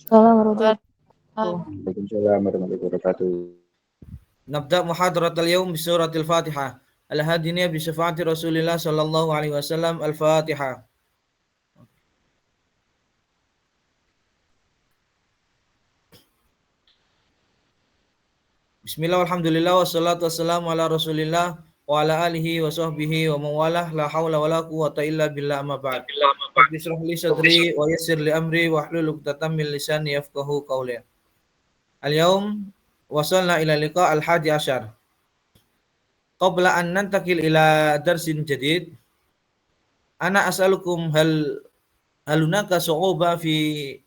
Assalamualaikum Waalaikumsalam warahmatullahi wabarakatuh. Nabda muhadaratul yawm bi suratil Fatihah. Al-hadiniya bi syafaati Rasulillah sallallahu alaihi wasallam. Al-Fatihah. Bismillah, alhamdulillah, wassalatu wassalamu ala Rasulillah wa ala alihi wa sahbihi wa mawalah, la hawla wa la quwwata illa billah, amma ba'd. Rabbi shrah li sadri wa yassir li amri wa hlul 'uqdatam min lisani yafqahu qawli. Al-yawm wasalna ila liqa al-hadi asyar. Qabla an nantakil ila darsin jadid, ana as'alukum hal hunaka su'uba fi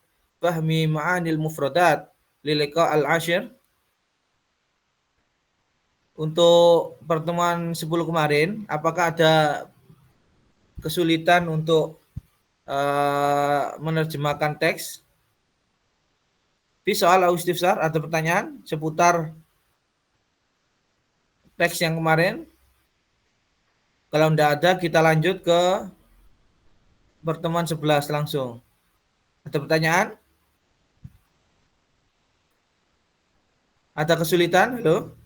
fahmi ma'anil mufradat li liqa al-ashir? Untuk pertemuan 10 kemarin, apakah ada kesulitan untuk menerjemahkan teks? Fi soal au istifsar, ada pertanyaan seputar teks yang kemarin? Kalau tidak ada, kita lanjut ke pertemuan 11 langsung. Ada pertanyaan? Ada kesulitan? Halo?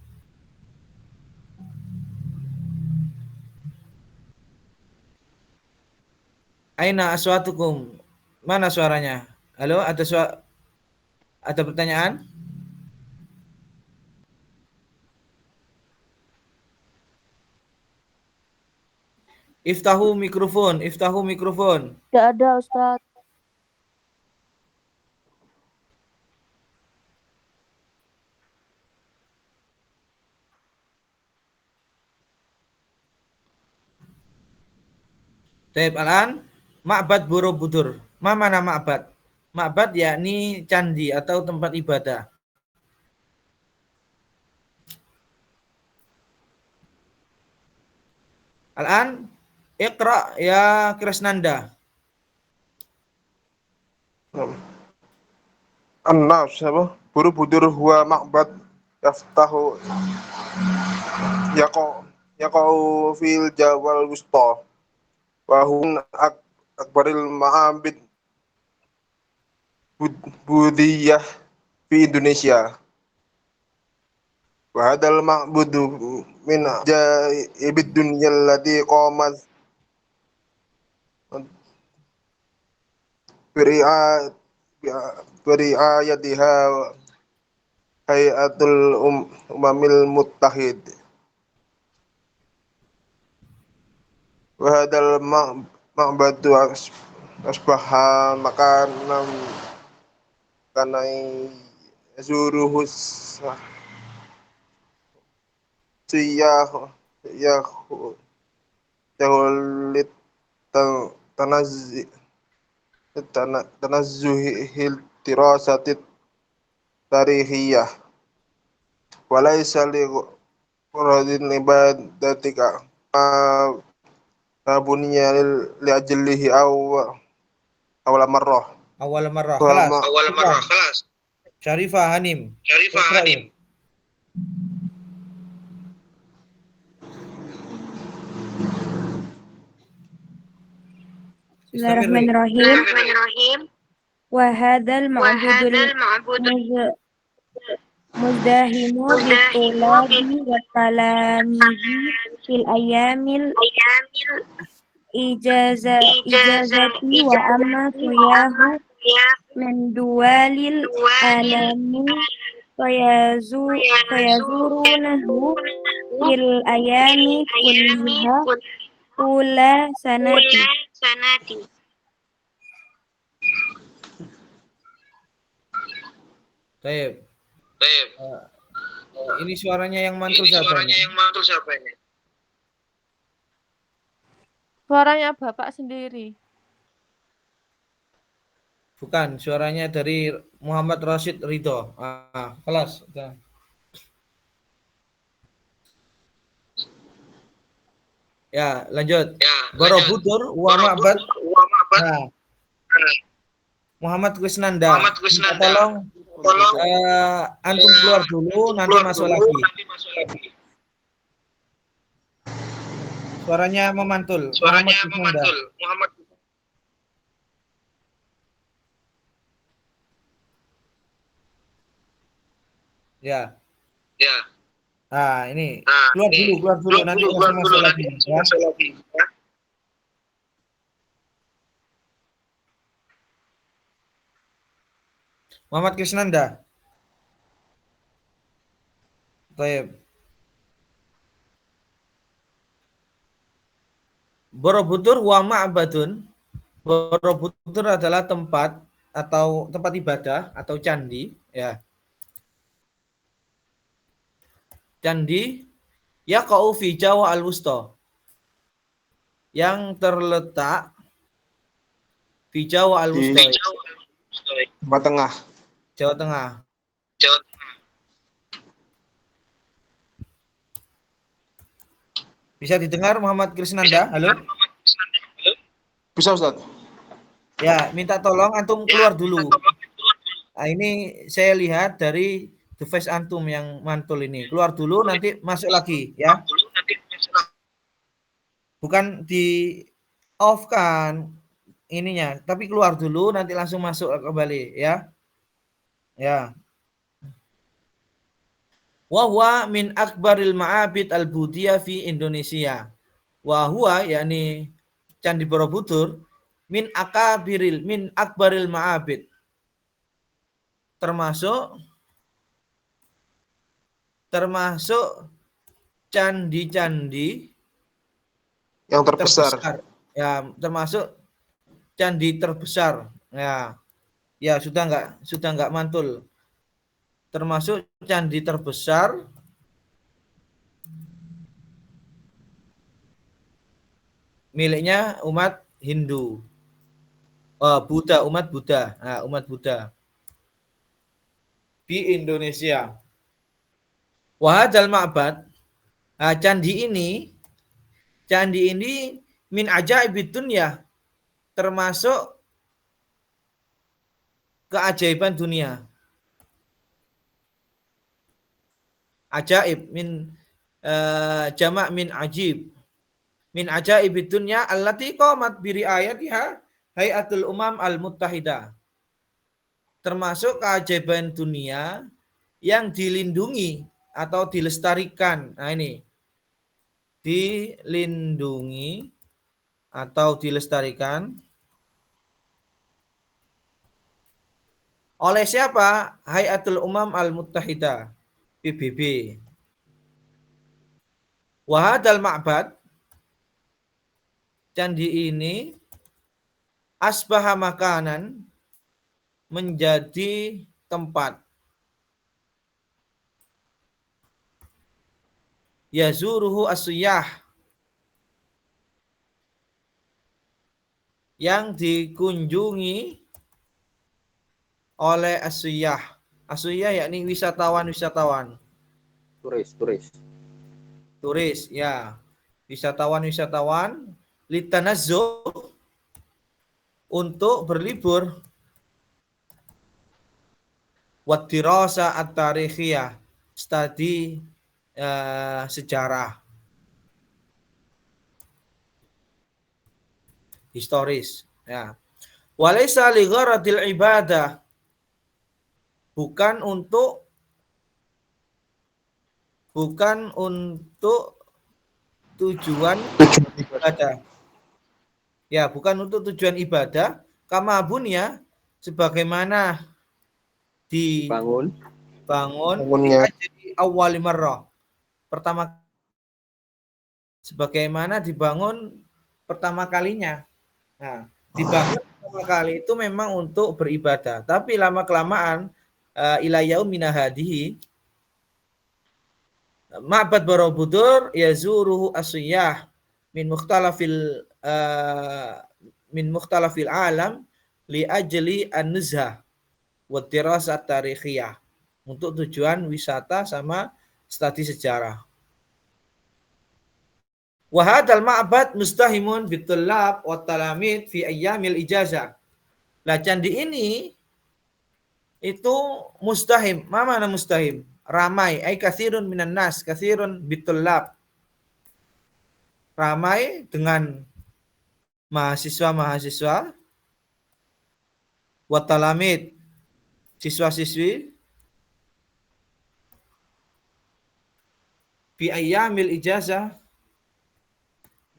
Aina aswatukum? Mana suaranya? Halo, ada pertanyaan? Iftahu mikrofon, iftahu mikrofon. Tidak ada, Ustaz. Taib al-an, ma'bad Borobudur. Mana ma'bad? Ma'bad yakni candi atau tempat ibadah. Al-an, iqra ya Krisnanda. An-Nas apa? Borobudur huwa ma'bad yaftahu yaqau fil Jawal Wusta wa hum akbaril ma'abid budiyah fi Indonesia. Wa hadal ma'budu min jaibid dunya allati qamat beri'ayatiha hayatul umamil muttahid. Wa hadal ma'badu asbaha makanan kanai zuruhus siyah yahulit tanazzuhil tirasatit tarihiyah walaysa li quradin ibadatika bunyinya li ajlihi awal marrah. Awal marrah, khalas. Syarifah Hanim. Bismillahirrahmanirrahim. Wa hadzal ma'budul muzdahimu bitulabi wa talamihi fil ayyamil ijazati wa amma suyahu min duwalil alami fayazurunahu fil ayami kulliha tula sanati. Baik. Ini suaranya yang mantul siapa ini? Suaranya Bapak sendiri. Bukan, suaranya dari Muhammad Rashid Ridho. Kelas. Ya, lanjut. Borobudur wa ma'bad. Nah. Muhammad Krisnanda. Tolong antum keluar dulu, nanti masuk lagi. Suaranya memantul. Ya. Ya. Nah, ini Nah, keluar ini dulu nanti langsung masuk lagi ya. masuk lagi. Ya. Muhammad Krisnanda. Baik. Borobudur wa ma'badun. Borobudur adalah tempat atau tempat ibadah atau candi ya. Candi yaqa'u fi Jawa al-Wusta yang terletak di Jawa Di al-Wusta, Jawa Tengah. Jawa Tengah. Jawa Bisa didengar Muhammad Krisnanda? Halo? Bisa, Ustaz? Ya, minta tolong antum keluar dulu. Nah, ini saya lihat dari device antum yang mantul ini. Keluar dulu nanti masuk lagi ya. Bukan di off kan ininya, tapi keluar dulu nanti langsung masuk kembali ya. Ya. Wa huwa min akbaril ma'abid al-budiyah fi Indonesia. Wa huwa yakni Candi Borobudur min akbaril ma'abid. Termasuk candi-candi Yang terbesar. Ya, termasuk candi terbesar. Ya. Ya, sudah enggak mantul. Termasuk candi terbesar miliknya umat Hindu. Umat Buddha. Nah, umat Buddha di Indonesia. Wahadal ma'bad. Nah, candi ini min ajaibid dunya, termasuk keajaiban dunia. Ajaib min jamak min ajib. Min ajaibid dunya allati qamat bi riayatiha Hayatul Umam Al-Muttahidah. Termasuk keajaiban dunia yang dilindungi atau dilestarikan. Nah, ini. Dilindungi atau dilestarikan oleh siapa? Hayatul Umam Al-Muttahidah, PBB. Wahadal ma'bad, candi ini asbaha makanan, menjadi tempat yazuruhu as-suyah, yang dikunjungi oleh as-suyah. As-suyah yakni wisatawan. Turis, ya. Wisatawan litanazzuh, untuk berlibur, wadirasa at-tarikhiyah, studi sejarah historis ya. Walaysa li gharadil ibadah, bukan untuk tujuan ibadah. Ya, bukan untuk tujuan ibadah, kama bunya, sebagaimana Bangunnya. jadi awal marrah, sebagaimana dibangun pertama kalinya. Nah, dibangun pertama kali itu memang untuk beribadah, tapi lama kelamaan ila yaumina hadihi Ma'bad Borobudur yazuruhu as-siyah min mukhtalafil alam li ajli an-nuzhah wa dirasat tarikhiyah, untuk tujuan wisata sama studi sejarah. Wa hadzal ma'bad mustahimun bitullab wa talamid fi ayyamil ijazah. Lah candi ini itu mustahim. Mana mustahim? Ramai, ai katsirun minan nas, katsirun bitullab. Ramai dengan mahasiswa-mahasiswa, wa talamid, siswa-siswi, Fi ayyamil ijazah,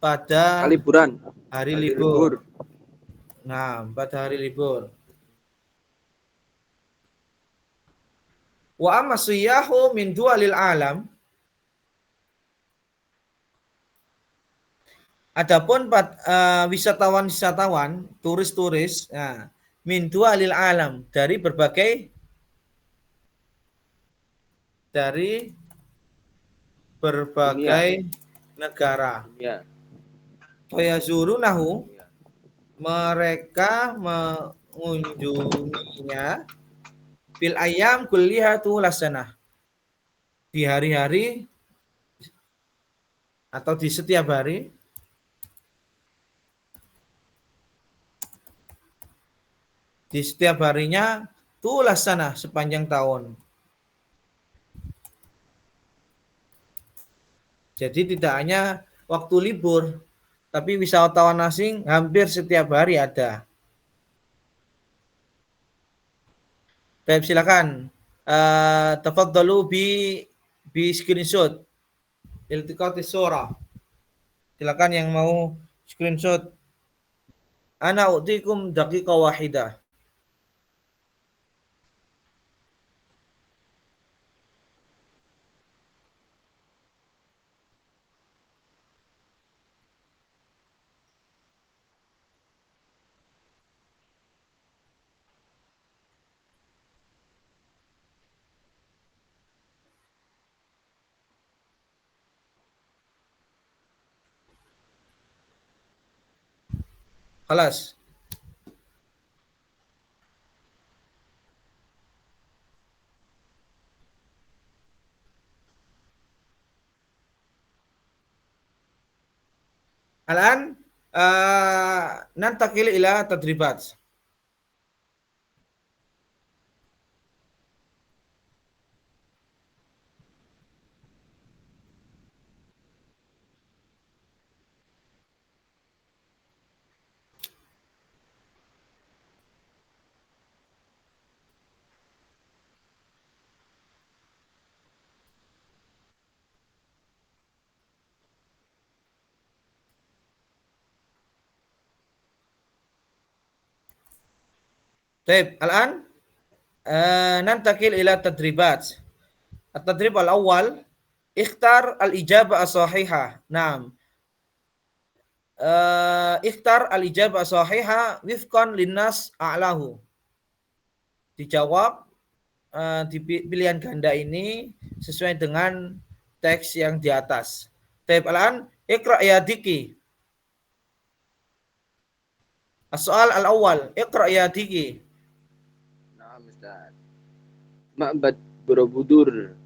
pada Liburan. hari Hari libur. Nah, pada hari libur. Wa amma siyahu min dualil alam. Adapun wisatawan-wisatawan, turis-turis, nah, min dualil alam, dari berbagai negara. Ya. Fayazurunahu, mereka mengunjunginya fil ayam kulliha tulasana, di hari-hari atau di setiap hari, di setiap harinya tulasana, sepanjang tahun. Jadi tidak hanya waktu libur, tapi wisatawan asing hampir setiap hari ada. Baik, silakan. Tafadhalu bi screenshot. Iltiqati surah. Silakan yang mau screenshot. Ana u'tikum daqiqah wahidah. Khalas. Al-an nantakil ila tadribat. Baik, al-an nantakil ila tadribat. At-tadrib al-awwal, ikhtar al-ijabah as-sahihah. Naam. Ikhtar al-ijabah as-sahihah wifqan linnas a'lahu. Dijawab di pilihan ganda ini sesuai dengan teks yang di atas. Baik, al-an iqra ya diki. As-soal al-awwal, iqra ya diki. Nah, Ustaz. Ma'bad Borobudur.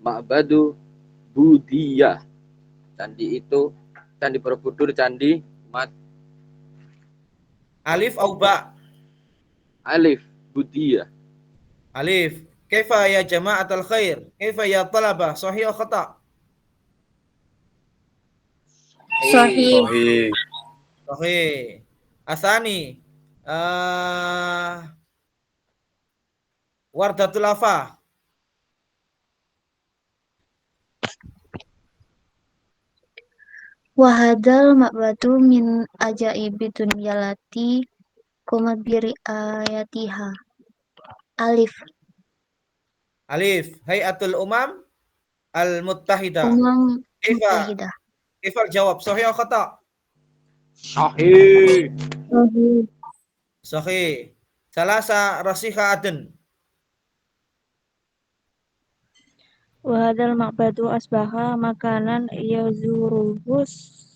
Ma'badu Budiyah. Candi itu, Candi Borobudur, candi umat. Alif au ba? Alif, Budiyah. Alif. Kaifa ya jama'atul khair? Kaifa ya talabah? Sahih atau khata'? Sahih. Sahih. Asani. Wardatul afa. Wahadal ma'badu min ajaibi dunyalati komat biri ayatiha. Alif. Alif. Hayatul umam al-muttahidah. Umam Kaifa? mutahidah. Kaifa jawab? Sahih atau khata'? Sahih. Sahih. Sahih. Salasa rasikha aden. Wahadal ma'badu asbaha makanan yazuruhu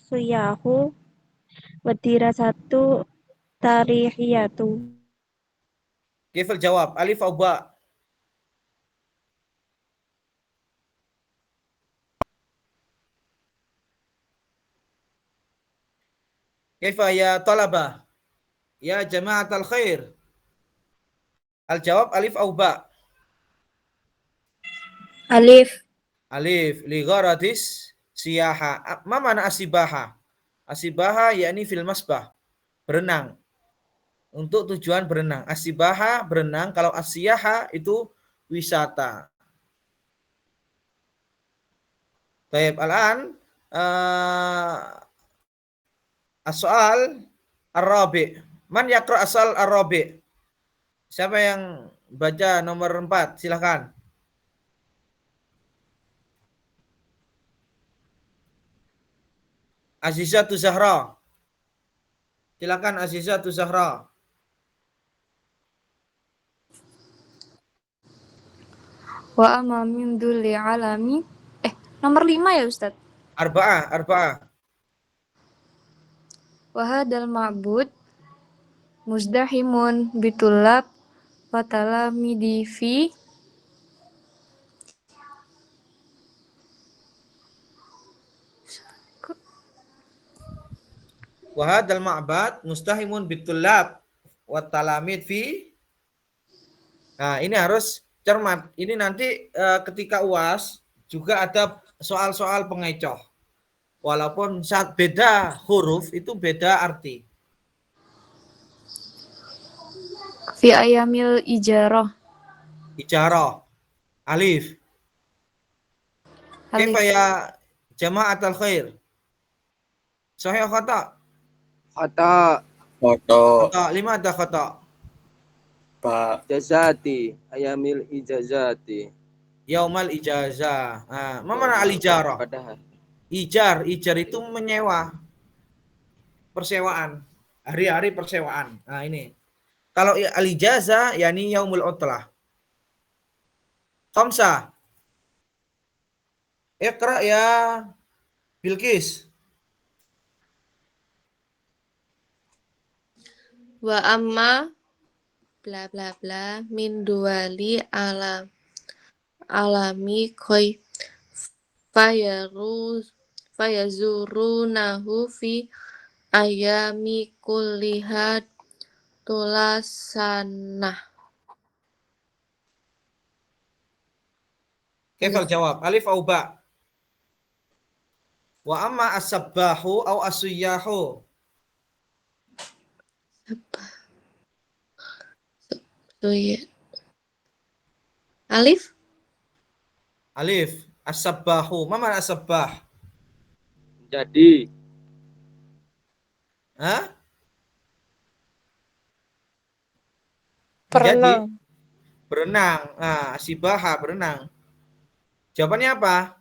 siyahu wadirasatu tarihiyatu. Kaifa jawab? Alif au ba? Kaifa ya talabah? Ya jama'atul khair. Al-jawab alif au ba? Alif. Alif. Li gharadis siyaha. Ma mana asibaha? Asibaha yakni fil masbah. Berenang. Untuk tujuan berenang. Asibaha berenang. Kalau asiyaha itu wisata. Baik, al-an as-soal ar-rabi. Man yaqra asal ar-rabi? Siapa yang baca nomor 4? Silakan. Azizatu Zahra. Silakan Azizatu Zahra. Wa amma min dzulli alami. Nomor 5 ya Ustaz. Arba'ah. Wa hadal ma'bud muzdahimun bitulab wa talamidi fi Wa hadzal ma'bad mustahimun bitullab wa talamid fi. Nah, ini harus cermat. Ini nanti ketika UAS juga ada soal-soal pengecoh. Walaupun saat beda huruf itu beda arti. fi ayamil ijarah. Ijarah. Alif. Kaifa ya jama'atul khair? Sahih atau khata? Khata. Khata. 5 ada khata. Jazati. Ayamil ijazati. Yaumal ijazah. Nah, mana al-ijarah? Padahal. Ijar itu menyewa. Persewaan. Hari-hari persewaan. Nah, ini. Kalau al-ijazah yakni yaumul utlah. Khamsah. Iqra ya Bilqis. Wa amma bla bla bla min duwali alami koi fayazurunahu fi ayami kullihat tulasanah. Kaifal jawab? Alif au ba? Wa amma as-sabbahu au as-suyyahu? Alif? Alif. As-sabbahu. Mana as-sabbah? Jadi. Hah? Berenang. Berenang. Nah, sibaha berenang. Jawabannya apa?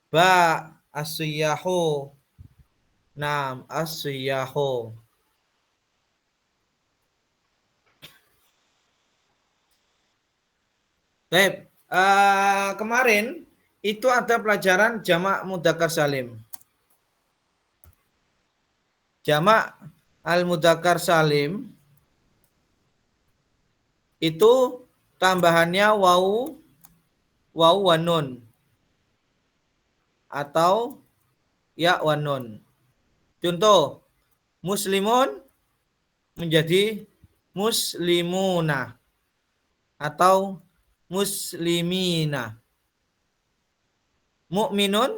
Ba. As-suyyahu. Naam, as-suyyahu. Baik, kemarin itu ada pelajaran jamak mudzakkar salim. Jamak al-mudzakkar salim itu tambahannya wawu wa nun atau ya wa nun. Contoh, muslimun menjadi muslimuna atau muslimina. Mukminun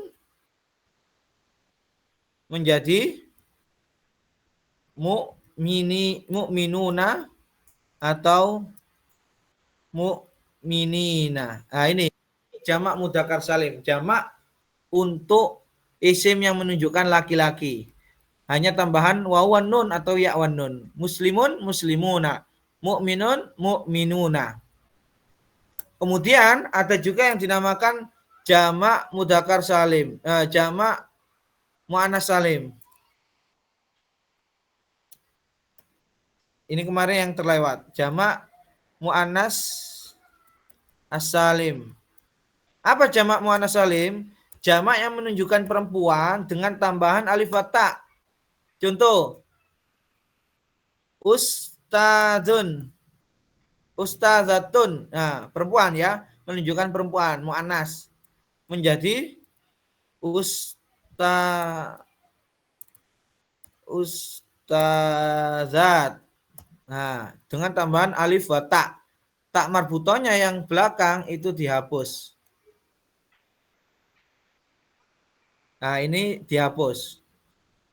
menjadi mukminuna atau mukminina. Nah, ini jamak mudzakkar salim, jamak untuk isim yang menunjukkan laki-laki. Hanya tambahan wawan nun atau ya wan nun. Muslimun muslimuna, mukminun mukminuna. Kemudian ada juga yang dinamakan jamak mudzakkar salim, jamak muannas salim. Ini kemarin yang terlewat, jamak muannas as-salim. Apa jamak muannas salim? Jamak yang menunjukkan perempuan dengan tambahan alif wa ta. Contoh, ustadzun, ustadzatun. Nah, perempuan ya, menunjukkan perempuan, muannas. Menjadi ustadzat. Nah, dengan tambahan alif wa ta. Tak marbutonya yang belakang itu dihapus. Nah, ini dihapus.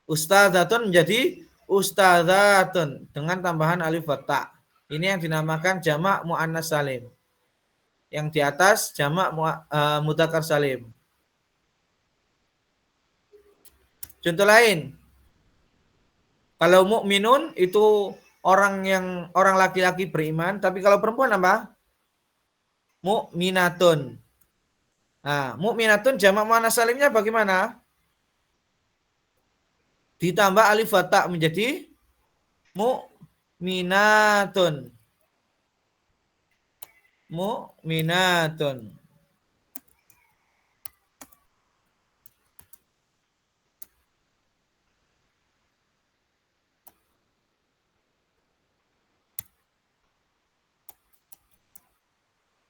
Ustadzatun menjadi ustadzatun dengan tambahan alif wa ta. Ini yang dinamakan jamak muannas salim. Yang di atas jamak mudzakkar salim. Contoh lain. Kalau mukminun itu orang laki-laki beriman, tapi kalau perempuan apa? Mukminatun. Nah, mukminatun jamak muannats salimnya bagaimana? Ditambah alif wa ta menjadi mu'minatun. Mu'minatun.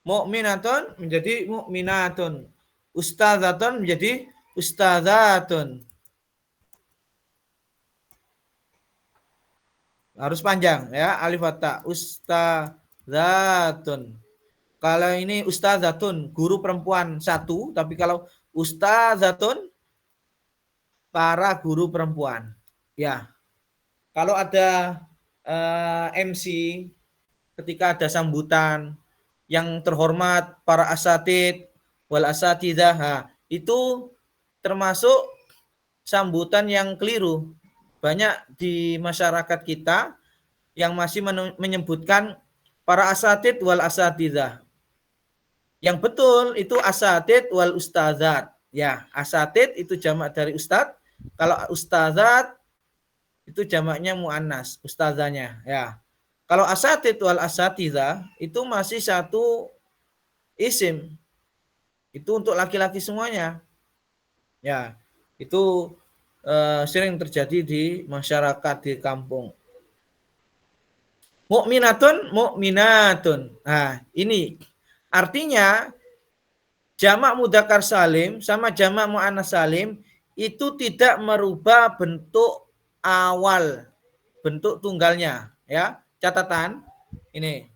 Mu'minatun menjadi mu'minatun. Ustadzatun menjadi ustadzatun. Harus panjang ya, alif wa ta. Ustadzatun. Kalau ini ustadzatun, guru perempuan satu, tapi kalau ustadzatun, para guru perempuan. Ya. Kalau ada MC ketika ada sambutan yang terhormat para asatid wal asatidzah, itu termasuk sambutan yang keliru. Banyak di masyarakat kita yang masih menyebutkan para asatid wal asatidzah. Yang betul itu asatid wal ustadzat. Ya, asatid itu jamak dari ustadz. Kalau ustadzat itu jamaknya muannas, ustadzanya. Ya. Kalau asatid wal asatidzah itu masih satu isim. Itu untuk laki-laki semuanya. Ya, itu sering terjadi di masyarakat di kampung. Mukminatun, mukminatun. Nah, ini artinya jamak mudzakkar salim sama jamak muannats salim itu tidak merubah bentuk awal, bentuk tunggalnya, ya. Catatan ini.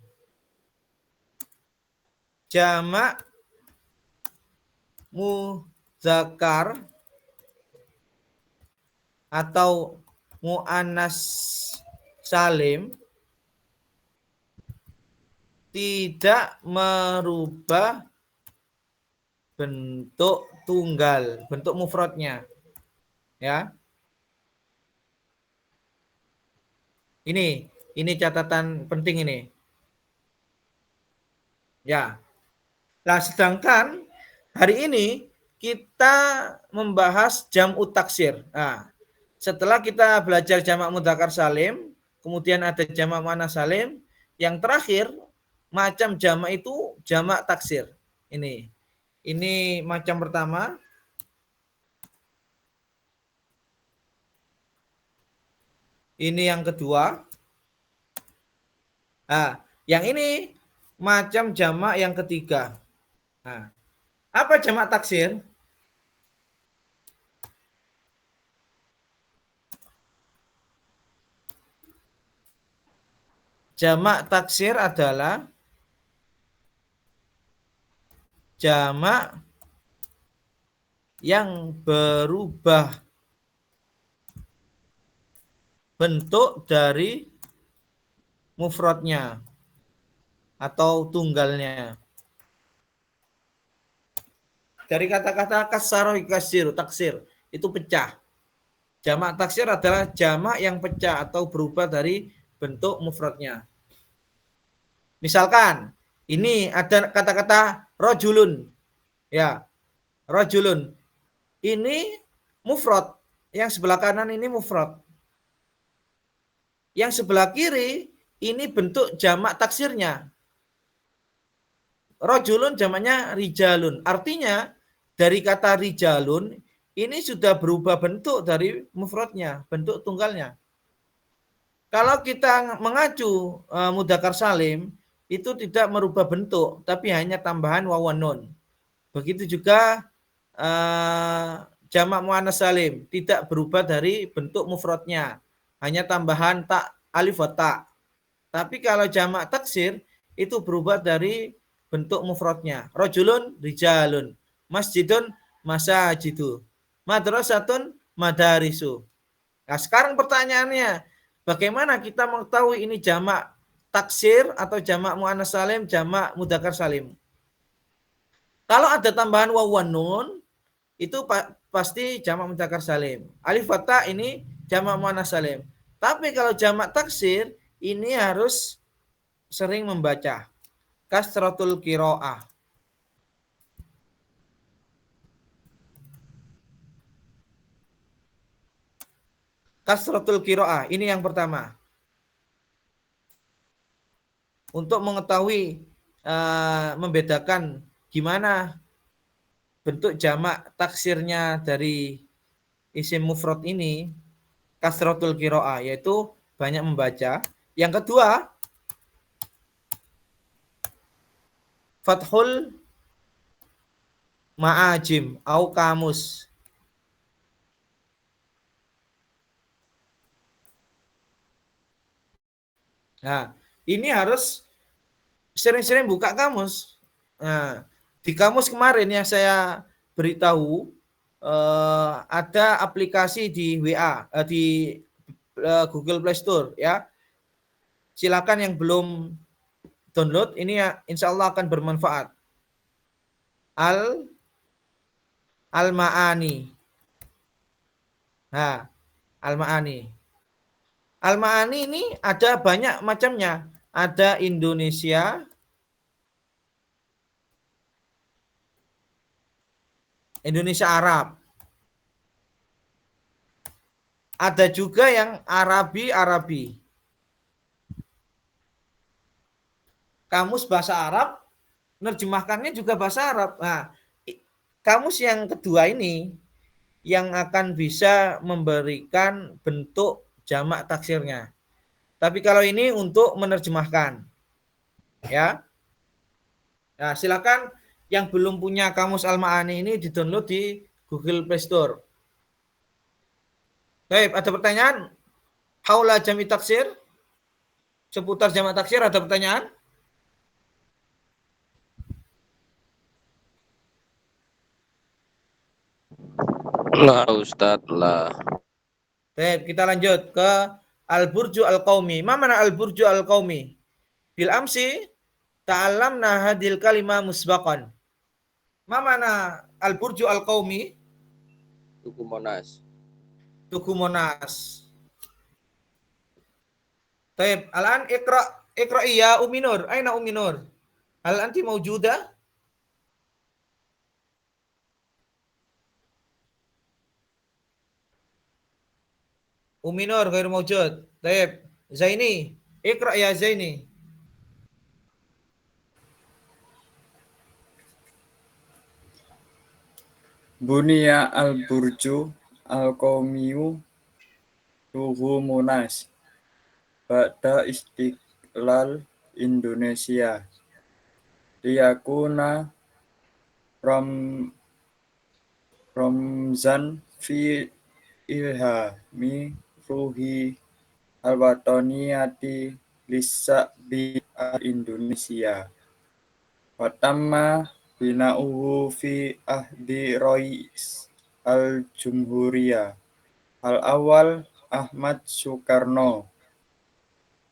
Jamak mudzakkar atau muannats salim tidak merubah bentuk tunggal, bentuk mufradnya. Ya. Ini catatan penting ini. Ya. Nah, sedangkan hari ini kita membahas jam'u taksir. Nah, setelah kita belajar jamak mudzakkar salim, kemudian ada jamak muannats salim, yang terakhir macam jamak itu jamak taksir. Ini macam pertama. Ini yang kedua. Nah, yang ini macam jamak yang ketiga. Nah, apa jamak taksir? Jamak taksir adalah jamak yang berubah bentuk dari mufradnya atau tunggalnya. Dari kata-kata kasaro kasiru, taksir, itu pecah. Jamak taksir adalah jamak yang pecah atau berubah dari bentuk mufradnya. Misalkan, ini ada kata-kata rojulun. Ya, rojulun. Ini mufrad. Yang sebelah kanan ini mufrad. Yang sebelah kiri ini bentuk jamak taksirnya. Rojulun jamaknya rijalun. Artinya dari kata rijalun ini sudah berubah bentuk dari mufradnya, bentuk tunggalnya. Kalau kita mengacu mudzakkar salim itu tidak merubah bentuk, tapi hanya tambahan waw nun. Begitu juga jamak muannats salim tidak berubah dari bentuk mufradnya, hanya tambahan tak alif wa ta. Tapi kalau jamak taksir itu berubah dari bentuk mufradnya. Rajulun rijalun, masjidun masajidu, madrasatun madarisu. Nah, sekarang pertanyaannya, bagaimana kita mengetahui ini jamak taksir atau jamak muannats salim, jamak mudzakkar salim? Kalau ada tambahan waw nun, itu pasti jamak mudzakkar salim. Alif wa ta ini jamak muannats salim. Tapi kalau jamak taksir ini harus sering membaca. Kasratul qiraah. Kasratul qiraah ini yang pertama. Untuk mengetahui membedakan gimana bentuk jamak taksirnya dari isim mufrad ini, kasratul qiraah, yaitu banyak membaca. Yang kedua, fathul ma'ajim au kamus. Nah, ini harus sering-sering buka kamus. Nah, di kamus kemarin yang saya beritahu ada aplikasi di WA, di Google Play Store ya. Silakan yang belum download, ini ya insya Allah akan bermanfaat. Al-Ma'ani. Nah, Al-Ma'ani. Al-Ma'ani ini ada banyak macamnya. Ada Indonesia, Indonesia Arab. Ada juga yang Arabi. Kamus bahasa Arab, nerjemahkannya juga bahasa Arab. Nah, kamus yang kedua ini yang akan bisa memberikan bentuk jamak taksirnya. Tapi kalau ini untuk menerjemahkan. Ya. Nah, silakan yang belum punya kamus Al-Ma'ani ini di-download di Google Play Store. Baik, ada pertanyaan? Haula jami taksir? Seputar jamak taksir ada pertanyaan? Lah Ustadz lah. Baik, kita lanjut ke Al-Burju Al-Qaumi. Ma mana Al-Burju Al-Qaumi? Bil amsi ta'allamna hadil kalimah musbaqan. Ma mana Al-Burju Al-Qaumi? Tugu Monas. Tugu Monas. Baik, al-an ikra ya Ummi Nur. Aina Ummi Nur? Hal anti maujuda? Ummi Nur ghairu maujud. Baik, Zaini. Ikra ya Zaini. Bunia al-burju al-qawmiyu tuhu Monas ba'da istiqlal Indonesia liyakuna ramzan fi ilhami ruhi al-wataniyati lisa-bi Indonesia watamma bina'uhu fi ahdi Rais al-Jumhuriyah al-awal Ahmad Soekarno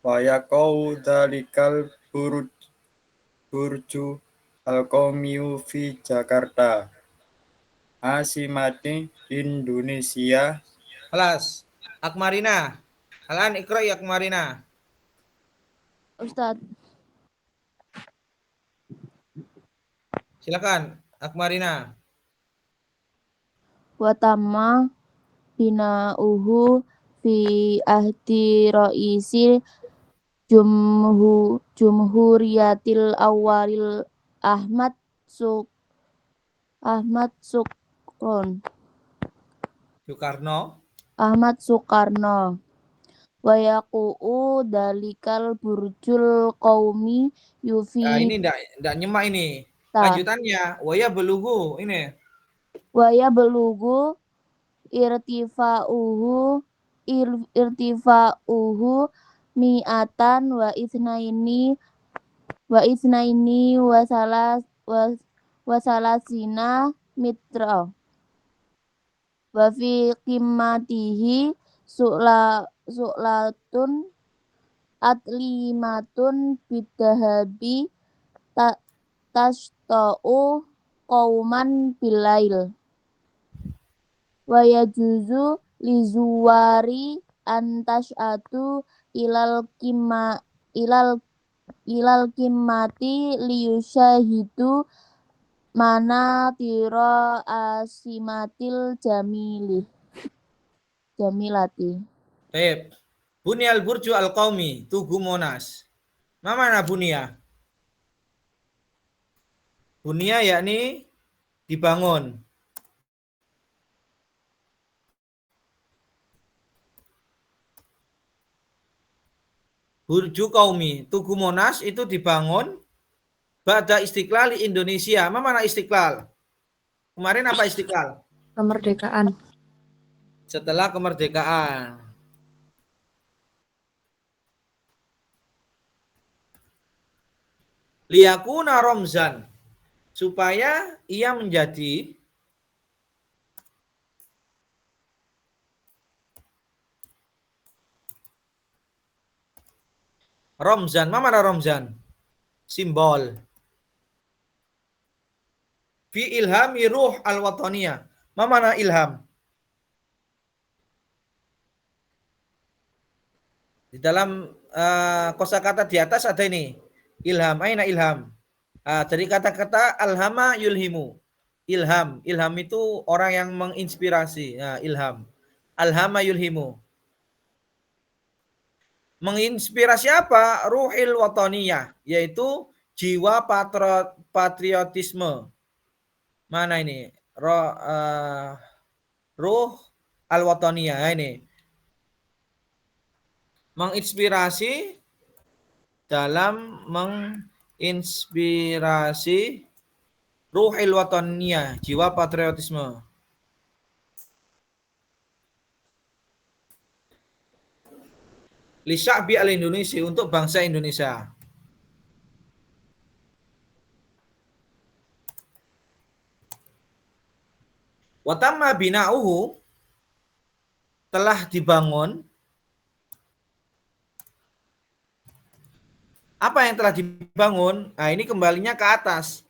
wa yaqau dalikal burju al-qawmiyu fi Jakarta asimati Indonesia. Kelas Akmarina. Al-an ikra ya Akmarina. Ustadz. Silakan Akmarina. Watama bina'uhu fi ahdi raisi jumhuriyatil awalil Ahmad Soekarno wa yaqu'u dalikal burjul qaumi yufi. Nah, ini enggak nyemak ini. Lanjutannya waya belugu ini. Waya belugu irtifa'uhu mi'atan wa isnaini wa salasina mitra wa fi qimmatihi su'latun atlimatun bidahabi tashta'u qauman bilail. wa yajuzu lizuwari antash'atu ilal kimmati liyusyahidu manatira asimatil jamilati. Baik. Bunyal burju al-qaumi, Tugu Monas. Mana bunia? Bunia yakni dibangun. Burju Qaumi, Tugu Monas itu dibangun ba'da Istiqlal Indonesia. Mana Istiqlal? Kemarin apa Istiqlal? Kemerdekaan. Setelah kemerdekaan. Liyakuna Ramzan, supaya ia menjadi Ramzan. Mana Ramzan? Simbol. Fi ilhami ruh al-wataniyah. Mana ilham? Di dalam kosakata di atas ada ini. Ilham, aina ilham. Dari kata-kata alhama yulhimu. Ilham, ilham itu orang yang menginspirasi. Ilham. Alhama yulhimu. Menginspirasi apa? Ruhil wataniyah, yaitu jiwa patriotisme. Mana ini? Ruh al-wataniyah ini. Menginspirasi dalam menginspirasi ruhil wataniyah, jiwa patriotisme. Li sya'bi al-Indonesia, untuk bangsa Indonesia. Wa tamma bina'uhu, telah dibangun. Apa yang telah dibangun? Nah, ini kembalinya ke atas.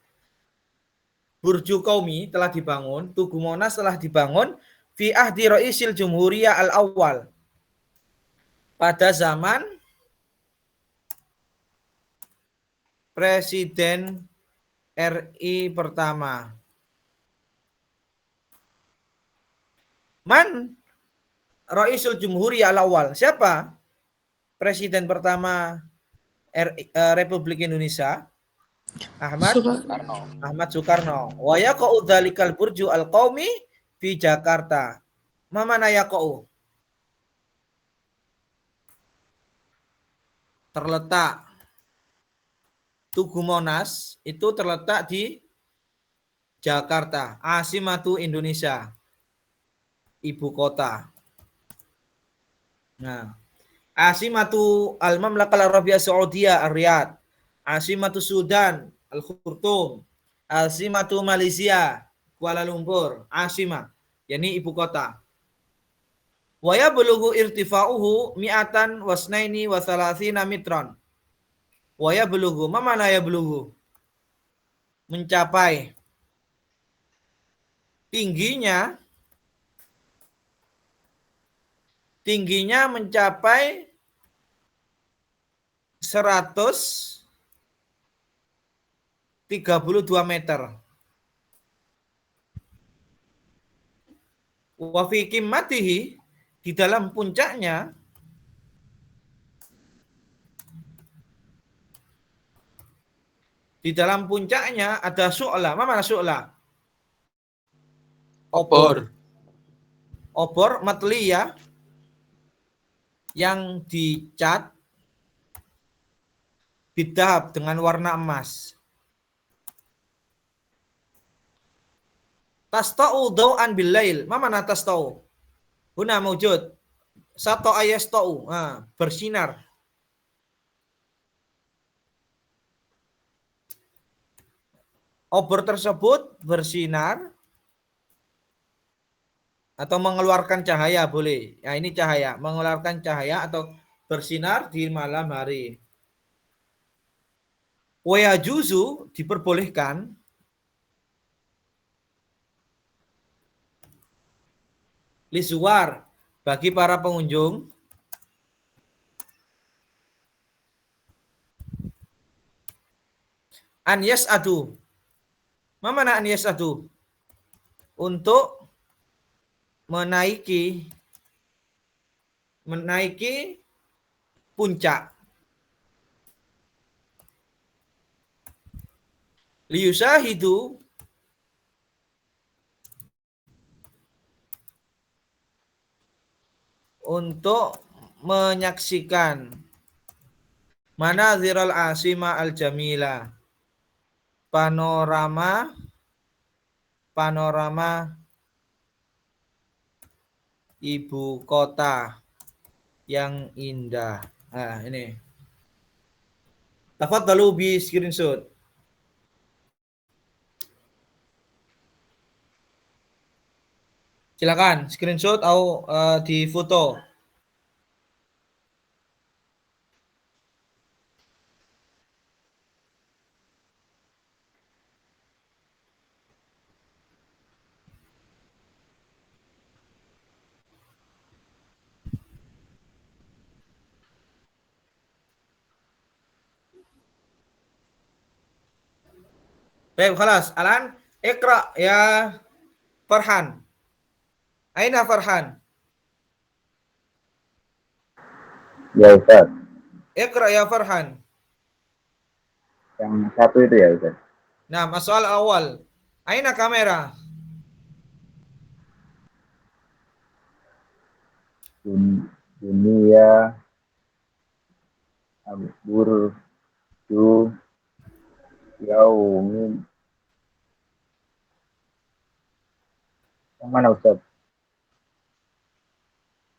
Burju Qaumi telah dibangun, Tugu Monas telah dibangun fi ahdi Raisil Jumhuriyah al-awwal. Pada zaman Presiden RI pertama. Man Raisul Jumhuriyah al-awwal. Siapa Presiden pertama Republik Indonesia? Ahmad Soekarno. Wa yaqa'u dzalikal burju al-qaumi fi Jakarta. Mana yaqa'u? Terletak. Tugu Monas itu terletak di Jakarta, Asimatu Indonesia, ibu kota. Nah, Asimatu Al-Mamlakah Al-Arabiyah Saudiyah Ar-Riyadh, Asimatu Sudan Al-Khartoum, Asimatu Malaysia Kuala Lumpur, Asimah, yakni ibu kota. Wa yablughu irtifa'uhu mi'atan wasnaini wa thalathina mitran. Wa yablughu, mana yablughu? Mencapai. Tingginya mencapai 132 meter. Wa fi qimmatihi, di dalam puncaknya ada su'la. Mana su'la? Obor matliyah yang dicat bidhab dengan warna emas. Tasta'u daw'an bil lail. Mana tasta'u? Huna mawjud. Sato ayasta'u. Bersinar. Obor tersebut bersinar atau mengeluarkan cahaya, boleh. Ya, ini cahaya, mengeluarkan cahaya atau bersinar di malam hari. Wa yajuzu, diperbolehkan, Lizuar, bagi para pengunjung. An yas'adu. Mana an yas'adu? Untuk menaiki puncak. Liyusahidu, untuk menyaksikan manaziral asima al-jamila, panorama ibu kota yang indah. Nah, ini. Tafadhalu bi screenshot. Silakan screenshot atau di foto. Baik, khalas. Alan, ikra ya Farhan. Aina Farhan? Ya Ustaz, Ikra ya Farhan. yang satu itu ya Ustaz. Nah, soal awal. Aina kamera? Dunia abur tu yaumin. Yang mana Ustaz?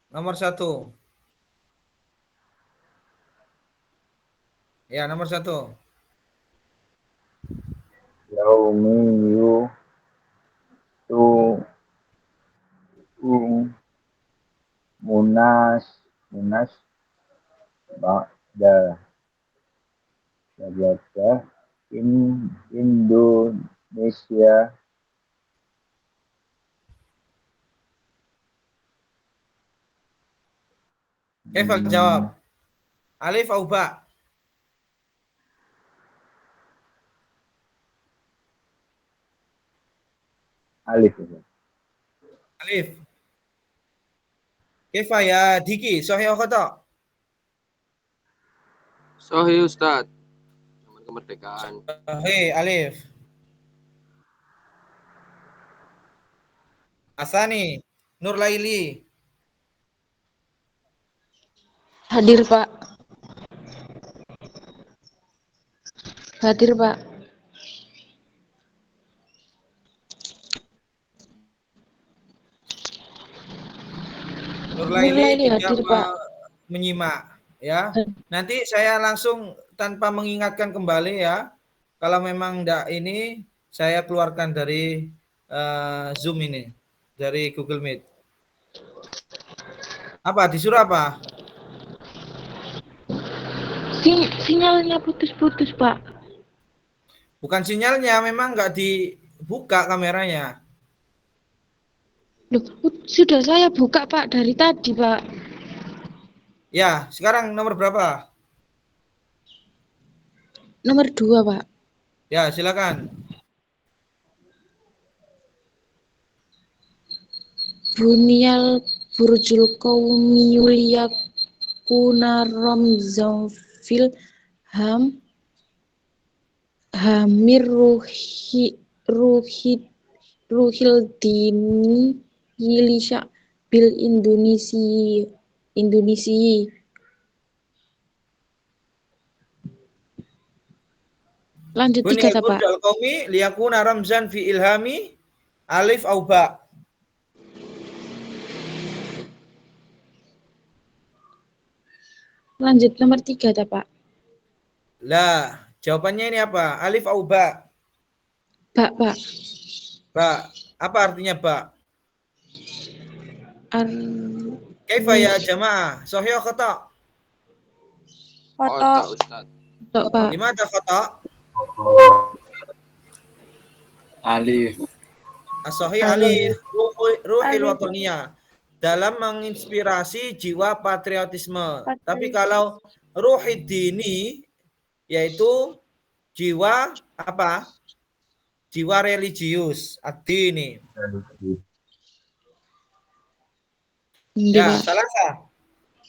Nomor 1. Ya, nomor 1. Yaumi yu tu munas ba'da Indonesia. Kefal jawab. Alif atau ba? Alif Ustaz. Alif. Kefa ya Diki, sahih atau khata? Sahih Ustaz. Zaman kemerdekaan. Sahih, Alif. Asani, Nur Laili. Hadir, Pak. Hadir, Pak. Nur Laili tidak hadir, Pak. menyimak ya. Nanti saya langsung tanpa mengingatkan kembali ya. Kalau memang enggak ini saya keluarkan dari Zoom ini, dari Google Meet. Apa disuruh apa? Sinyalnya putus-putus, Pak. Bukan sinyalnya, memang enggak dibuka kameranya. Loh, sudah saya buka, Pak, dari tadi, Pak. Ya, sekarang nomor berapa? Nomor 2, Pak. Ya, silakan. Bunyal burjul qaumi yakuna ramzan fil hamir ruhil dini yilisha bil Indonesia. Lanjut 3, Pak. Bunyal qaumi liyakuna ramzan fi ilhami, alif au ba. Lanjut nomor 3, Pak. Lah, jawabannya ini apa? Alif au ba? Ba, Pak. Ba. Apa artinya ba? Kaifa ya jamaah? Sahih atau khata? Khata Ustaz. Pak. Gimana khata? Alif. As-sahih alif ruhil wataniyah. dalam menginspirasi jiwa patriotisme. Tapi kalau ruhid dini yaitu jiwa apa? Jiwa religius, ad-dini. Ya,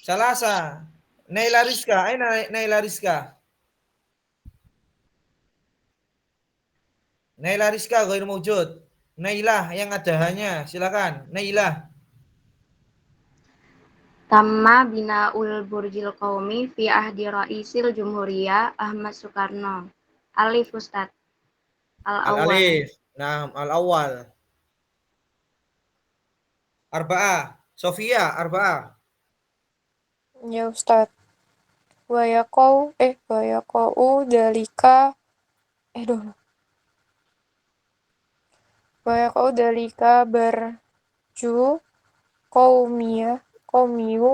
Salasa. Naila Rizka, Naila Rizka. Naila Rizka ghair mawjud. Nailah yang ada hanya, silakan. Nailah. Tamma bina'ul burjil qaumi fi ahdi Raisil Jumhuriyah Ahmad Soekarno. Alif Ustad. Al-awwal. Al-alif. Nah, al-awwal. Arba'ah. Sofia, arba'ah. Ya Ustadz. Wayakau dalika Wayakau dalika berju qaumiyu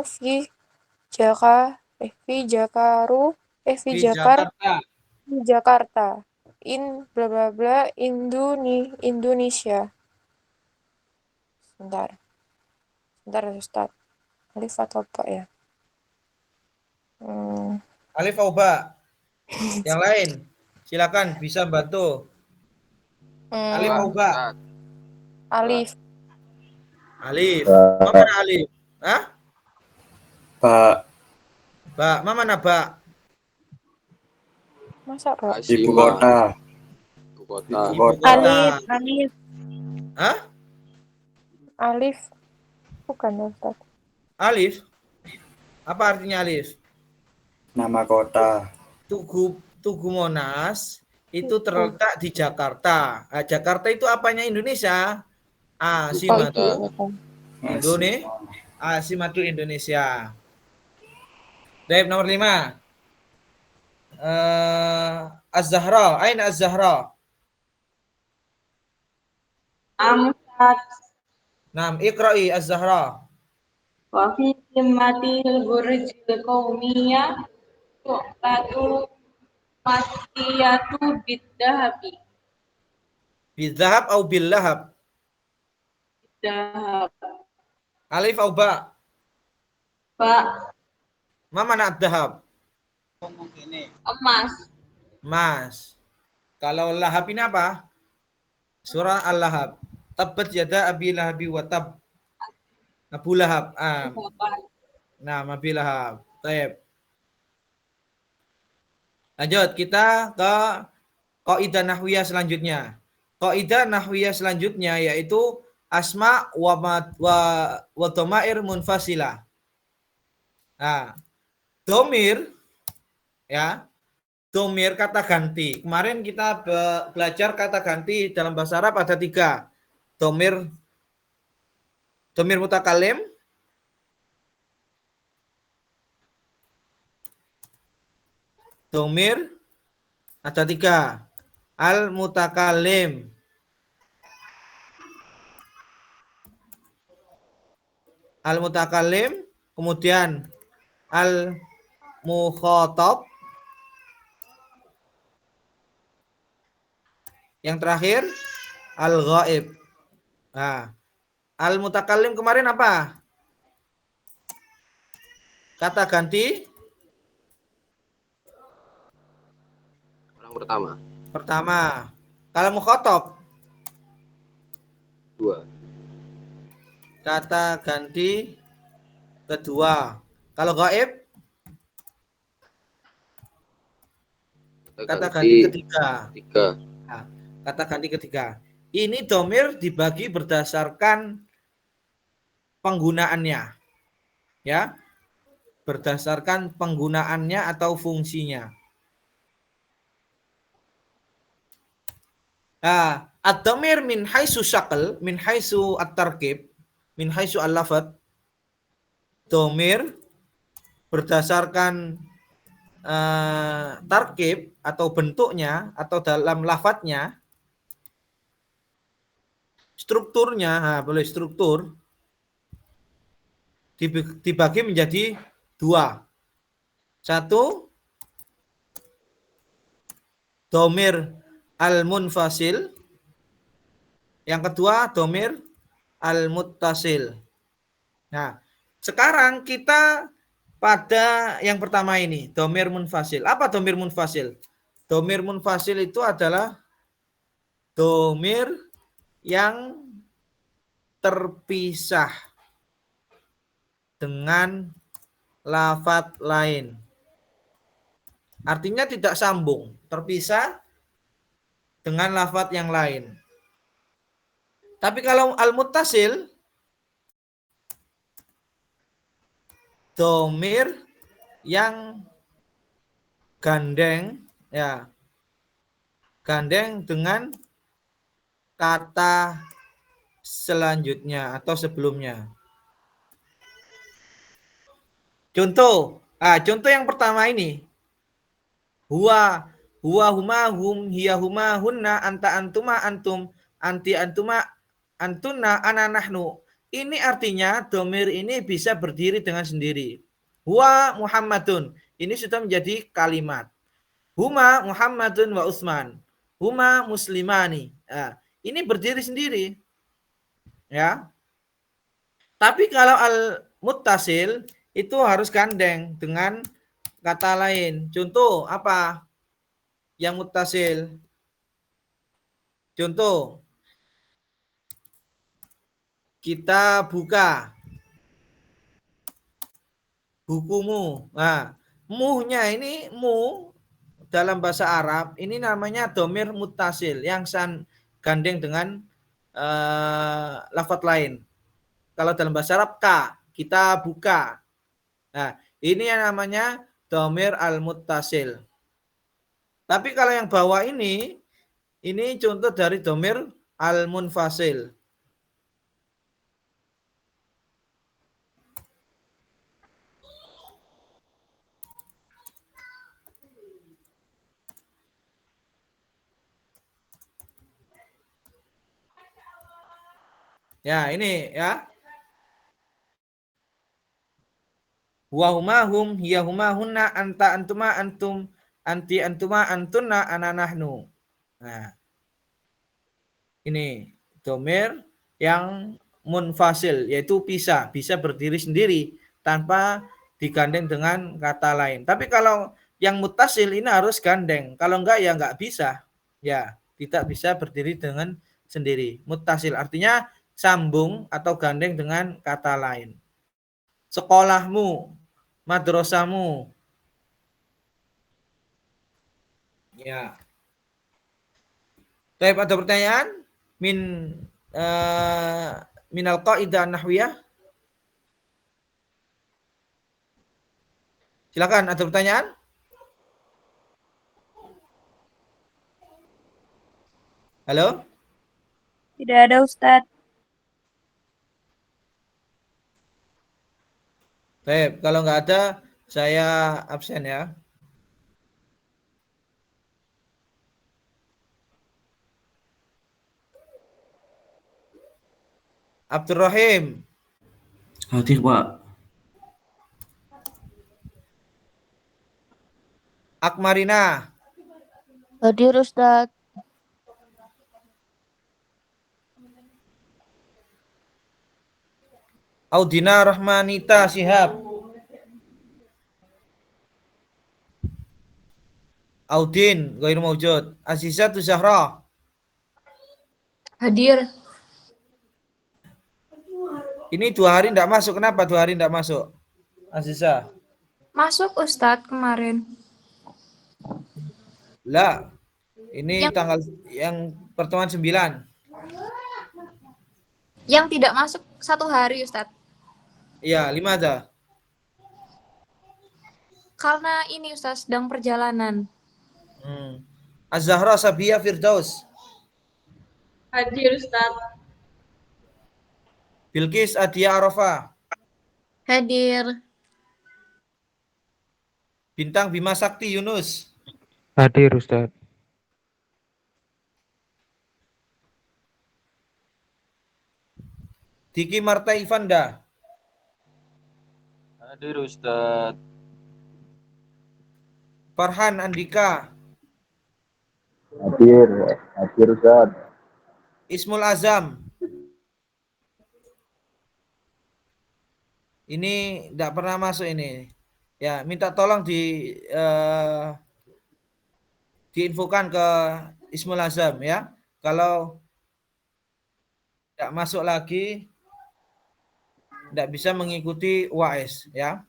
fi Jakarta. In bla bla bla Indonesia. Sebentar Ustaz. Alif atau apa ya? Alif atau ba? Yang lain, silakan bisa bantu. Alif atau ba? Alif. Mana alif? Hah? Ba. Mana ba? Masa Pak? Ibu kota. Alif. Hah? Alif. Bukan Ustaz. Alif? Apa artinya alif? Nama kota. Tugu Monas itu terletak di Jakarta. Nah, Jakarta itu apanya Indonesia? Asimatu Indonesia. Asimatu Indonesia. Baik, nomor 5. Az-Zahra. Aina Az-Zahra? Naam, iqra'i Az-Zahra. Wa fi qimmatil burjil qaumiyah tu'latu masiyatu biddahabi. Bidhahab atau billahab? Dahab. Alif atau ba? Ba. Mana ad-dahab? Emas. Kalau lahab ini apa? Surah Al-Lahab. Tabbat yada abi lahabi wa tab. Abu Lahab. Nah, Abi Lahab. Baik. Lanjut, kita ke kaidah nahwiyah selanjutnya. Kaidah nahwiyah selanjutnya yaitu asma wa dhamair munfasilah. Nah, domir ya. Domir kata ganti. Kemarin kita belajar kata ganti dalam bahasa Arab ada 3. Domir mutakalim, domir ada 3. Al-mutakalim, kemudian al-mukhatab, yang terakhir al-ghaib. Nah, al-mutakallim kemarin apa? Kata ganti orang pertama. Kalau mukhatab 2. Kata ganti kedua. Kalau ghaib kata ganti ketiga. 3. Nah, kata ganti ketiga. Ini domir dibagi berdasarkan penggunaannya. Ya. Berdasarkan penggunaannya atau fungsinya. Nah, ad-dhamir min haitsu syakl, min haitsu at-tarkib, min haitsu al-lafadz. Dhamir berdasarkan tarkib atau bentuknya atau dalam lafadznya, strukturnya, boleh struktur dibagi menjadi 2. 1 dhamir al-munfasil, yang kedua dhamir al-muttasil. Nah, sekarang kita pada yang pertama ini, domir munfasil. Apa domir munfasil? Domir munfasil itu adalah domir yang terpisah dengan lafadz lain. Artinya tidak sambung, terpisah dengan lafadz yang lain. Tapi kalau al-muttasil, domir yang gandeng, ya, gandeng dengan kata selanjutnya atau sebelumnya. Contoh yang pertama ini. Huwa huma hum hiya huma hunna anta antuma antum anti antuma antuna ana nahnu. Ini artinya domir ini bisa berdiri dengan sendiri. Huwa Muhammadun. Ini sudah menjadi kalimat. Huma Muhammadun wa Utsman. Huma muslimani. Nah, ini berdiri sendiri. Ya. Tapi kalau al-muttasil itu harus gandeng dengan kata lain. Contoh apa yang muttasil? Contoh, kita buka bukumu. Nah, muhnya ini mu dalam bahasa Arab ini namanya domir muttasil yang gandeng dengan lafadz lain. Kalau dalam bahasa Arab ka, kita buka. Nah, ini yang namanya domir al-muttasil. Tapi kalau yang bawah ini contoh dari domir al-munfasil. Ya, ini ya. Wa huma hum hiya huma hunna anta antuma antum anti antuma antunna ana nahnu. Nah, ini domir yang munfasil, yaitu bisa berdiri sendiri tanpa digandeng dengan kata lain. Tapi kalau yang muttasil ini harus gandeng. Kalau enggak ya enggak bisa. Ya, tidak bisa berdiri dengan sendiri. Muttasil artinya sambung atau gandeng dengan kata lain. Sekolahmu, madrasahmu. Ya. Baik, ada pertanyaan? Minal qaidah nahwiyah. Silakan, ada pertanyaan? Halo? Tidak ada, Ustadz. Baik, kalau nggak ada, saya absen ya. Abdurrahim. Hadir, Pak. Akmarina. Hadir, Ustadz. Audina Rahmanita Syihab. Audin, Ghair Mawjud. Azizatu Zahra. Hadir. Ini 2 hari enggak masuk. Kenapa 2 hari enggak masuk? Aziza. Masuk Ustadz kemarin. Lah. Ini tanggal yang pertemuan 9. Yang tidak masuk 1 hari Ustadz. Iya, 5 aja. Karena ini Ustadz sedang perjalanan. Az-Zahra Sabia Firdaus. Hadir, Ustadz. Bilqis Adia Arafah. Hadir. Bintang Bima Sakti Yunus. Hadir, Ustadz. Diki Marta Ivanda. Hadir, Ustadz. Farhan Andika. Hadir Ustaz. Ismul Azam. Ini tidak pernah masuk ini. Ya, minta tolong diinfokan ke Ismul Azam ya. Kalau tidak masuk lagi, tidak bisa mengikuti UAS ya.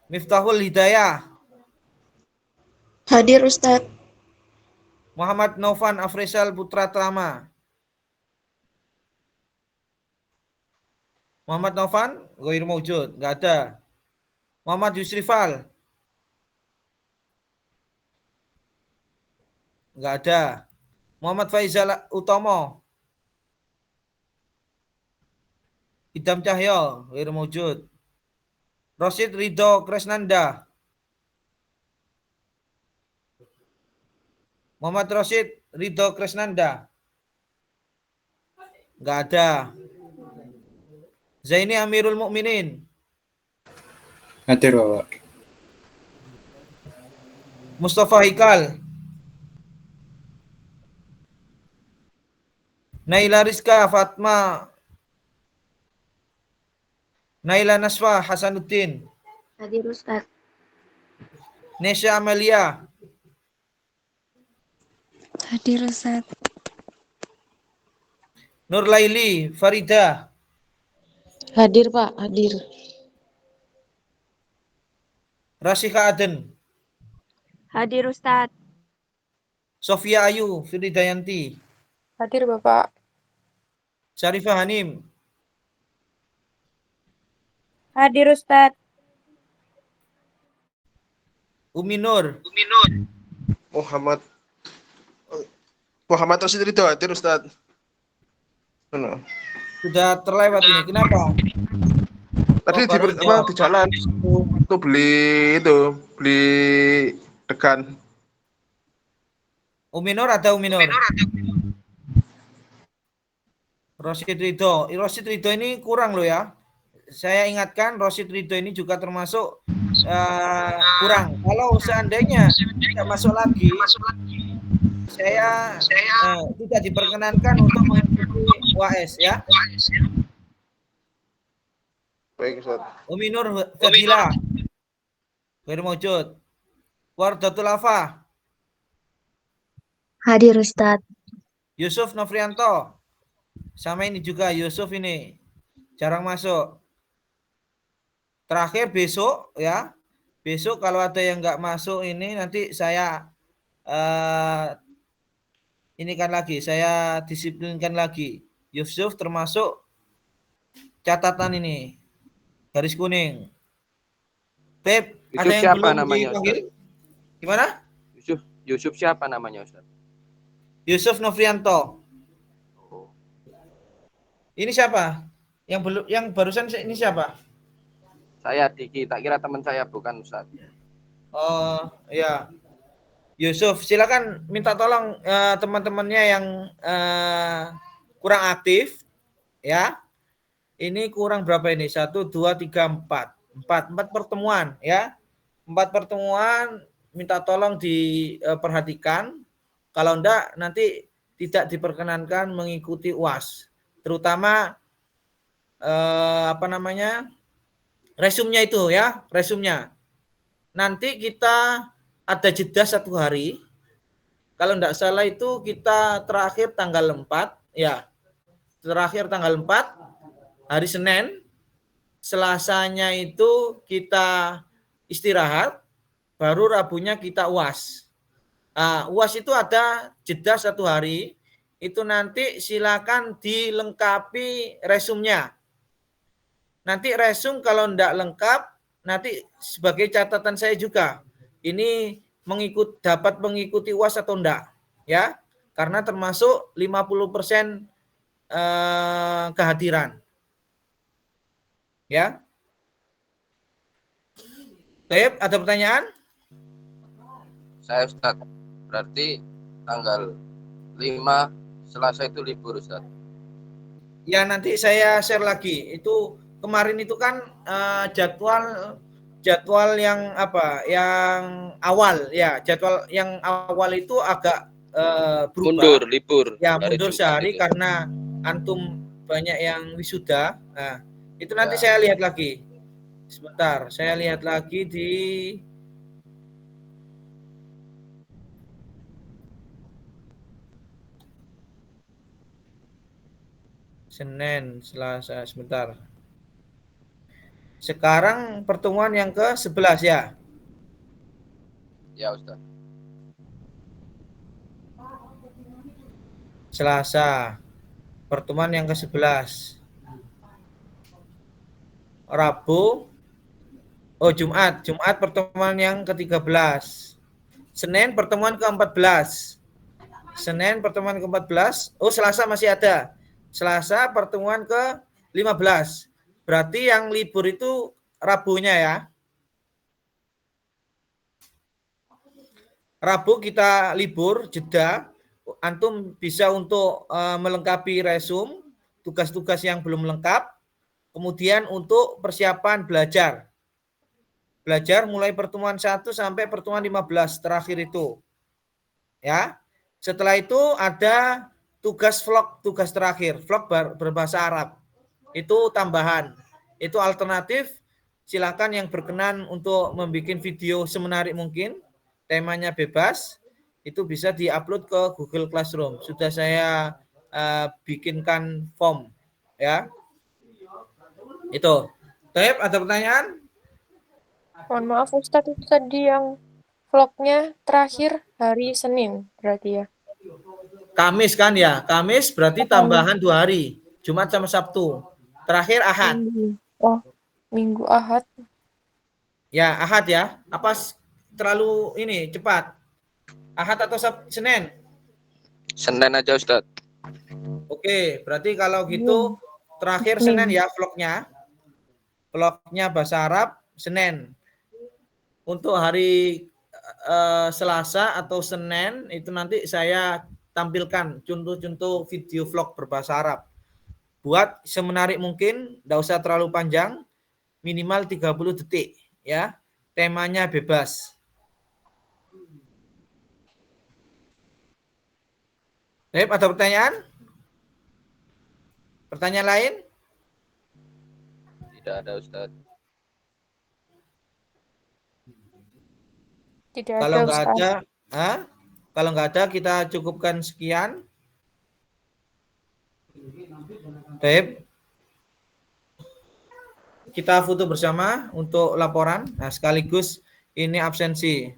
Miftahul Hidayah. Hadir Ustadz. Muhammad Novan Afrizal Putra Trama. Muhammad Novan, ghair maujud, nggak ada. Muhammad Yusrifal, nggak ada. Muhammad Faizal Utomo, Idam Cahyo, ghair maujud. Rosid Ridho Kresnanda. Muhammad Rosid Ridho Kresnanda, nggak ada. Zaini Amirul Mukminin. Hadir Bapak. Mustafa Hikal. Naila Rizka Fatma. Naila Naswa Hasanuddin. Hadir Ustadz. Nesya Amelia. Hadir Ustadz. Nur Laili Farida. Hadir Pak, hadir. Rasika Aden. Hadir Ustadz. Sofia Ayu Firidayanti. Hadir Bapak. Syarifah Hanim. Hadir Ustadz. Umi Nur. Muhammad Rashid Ridho hadir Ustadz. Sudah terlewat ini. Kenapa? Tadi di jalan itu beli degan. Umi Nur ada Umi Nur. Rosid Ridho. Rosid Ridho ini kurang loh ya. Saya ingatkan Rosid Ridho ini juga termasuk kurang. Kalau seandainya tidak masuk lagi, saya tidak diperkenankan untuk mengikuti UAS ya. Baik Ustaz. Umi Nur Fadila. Ghair maujud. Wardatul Afa. Hadir Ustadz. Yusuf Novrianto. Sama ini juga Yusuf ini jarang masuk. Terakhir besok ya. Besok kalau ada yang nggak masuk ini nanti saya saya disiplinkan lagi. Yusuf termasuk catatan ini. Garis kuning. Pep, ada Yusuf yang siapa belum namanya, dipanggil? Ustaz? Gimana? Yusuf siapa namanya, Ustaz? Yusuf Novrianto. Ini siapa? Yang barusan ini siapa? Saya Diki, tak kira teman saya, bukan Ustaz. Oh, ya. Yusuf, silakan minta tolong teman-temannya yang kurang aktif ya. Ini kurang berapa ini? 1 2 3 4. 4 pertemuan ya. 4 pertemuan minta tolong diperhatikan. Kalau enggak nanti tidak diperkenankan mengikuti UAS. Terutama resumnya itu ya, resumnya. Nanti kita ada jeda 1 hari. Kalau enggak salah itu kita terakhir tanggal 4 ya. Terakhir tanggal 4 hari Senin. Selasanya itu kita istirahat, baru Rabunya kita UAS. UAS itu ada jeda 1 hari. Itu nanti silakan dilengkapi resumnya. Nanti resum kalau enggak lengkap, nanti sebagai catatan saya juga. Ini dapat mengikuti UAS atau enggak, ya? Karena termasuk 50% kehadiran. Ya. Baik, ada pertanyaan? Saya Ustaz, berarti tanggal 5 Selasa itu libur Ustaz. Ya nanti saya share lagi. Itu kemarin itu kan jadwal yang yang awal ya. Jadwal yang awal itu agak berubah. Mundur libur. Ya mundur sehari karena antum banyak yang wisuda. Nah, itu nanti saya lihat lagi. Sebentar, saya lihat lagi di Senin, Selasa, sebentar. Sekarang pertemuan yang ke-11 ya? Ya, Ustaz. Selasa, pertemuan yang ke-11. Rabu, Jumat pertemuan yang ke-13. Senin pertemuan ke-14. Senin pertemuan ke-14. Selasa masih ada. Selasa pertemuan ke-15. Berarti yang libur itu Rabunya ya. Rabu kita libur, jeda. Antum bisa untuk melengkapi resume, tugas-tugas yang belum lengkap. Kemudian untuk persiapan belajar. Belajar mulai pertemuan 1 sampai pertemuan 15 terakhir itu. Ya. Setelah itu ada tugas vlog, tugas terakhir, vlog berbahasa Arab. Itu tambahan. Itu alternatif. Silakan yang berkenan untuk membuat video semenarik mungkin. Temanya bebas. Itu bisa diupload ke Google Classroom. Sudah saya bikinkan form. Ya. Itu. Taib, ada pertanyaan? Mohon maaf Ustadz, itu tadi yang vlognya terakhir hari Senin berarti ya. Kamis kan ya? Kamis berarti tambahan 2 hari. Jumat sama Sabtu. Terakhir Ahad. Minggu Ahad. Ya, Ahad ya. Apa terlalu ini cepat? Ahad atau Senin? Senin aja, Ustaz. Oke, berarti kalau gitu terakhir Senin ya vlognya. Vlognya bahasa Arab Senin. Untuk hari Selasa atau Senin itu nanti saya tampilkan contoh-contoh video vlog berbahasa Arab. Buat semenarik mungkin, tidak usah terlalu panjang, minimal 30 detik ya. Temanya bebas. Baik, ada pertanyaan? Pertanyaan lain? Tidak ada, Ustaz. Kalau nggak ada, kalau nggak ada kita cukupkan sekian. Baik. Kita foto bersama untuk laporan. Nah, sekaligus ini absensi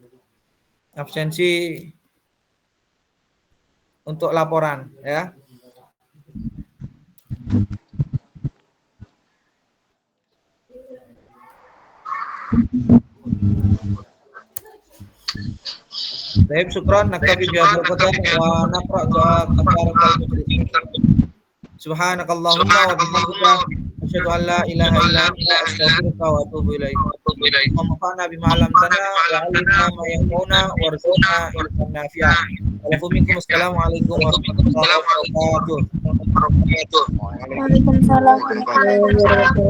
untuk laporan ya. Baik, syukran. Naktafi bihadzal qadar wa naqra kafarat al-mujrim. Subhanakallahumma wa bihamdika asyhadu an la ilaha illa anta astaghfiruka wa atubu ilaik. Allahumma fa'na bima 'allamtana wa 'allimna ma yanfa'una warzuqna ilman nafi'an. Assalamualaikum warahmatullahi wabarakatuh. Waalaikumsalam warahmatullahi wabarakatuh.